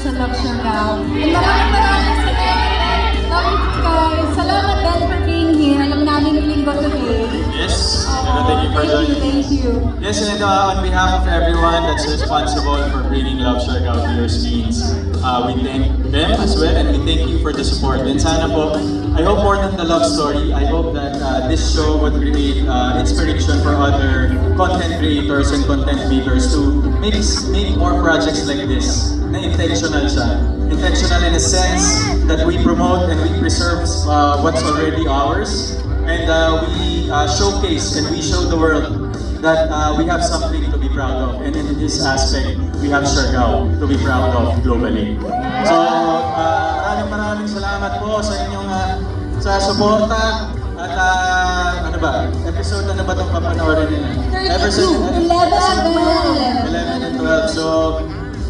sa Love Siargao. And maraming guys. Salamat din for being here. Alam namin yung linggo today. Yes, thank you for joining. Thank you. Yes, and on behalf of everyone that's responsible for bringing Love Siargao to your screens, we thank them as well, and we thank you for the support. And sana po, I hope more than the love story, I hope that this show would create inspiration for other content creators and content makers to make more projects like this, na intentional siya. Intentional in a sense that we promote and we preserve what's already ours, and we showcase and we show the world that we have something to be proud of, and in this aspect, we have Siargao to be proud of globally. So, maraming salamat po sa inyong sa suporta at ano ba? Episode na ba itong papanoorin nila? 32, 11 and 12. So,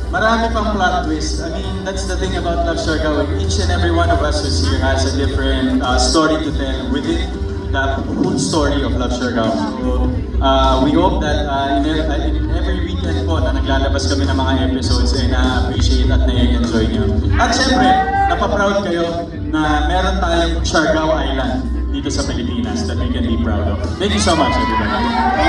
marami pang plot twist. I mean, that's the thing about Love Siargao. Each and every one of us who's here has a different story to tell within the full story of Love Siargao. So, we hope that in every weekend po na naglalabas kami ng mga episodes ay na-appreciate at na-enjoy nyo. At syempre, napaproud kayo na meron tayong Siargao Island dito sa Pilipinas that we can be proud of. Thank you so much, everybody.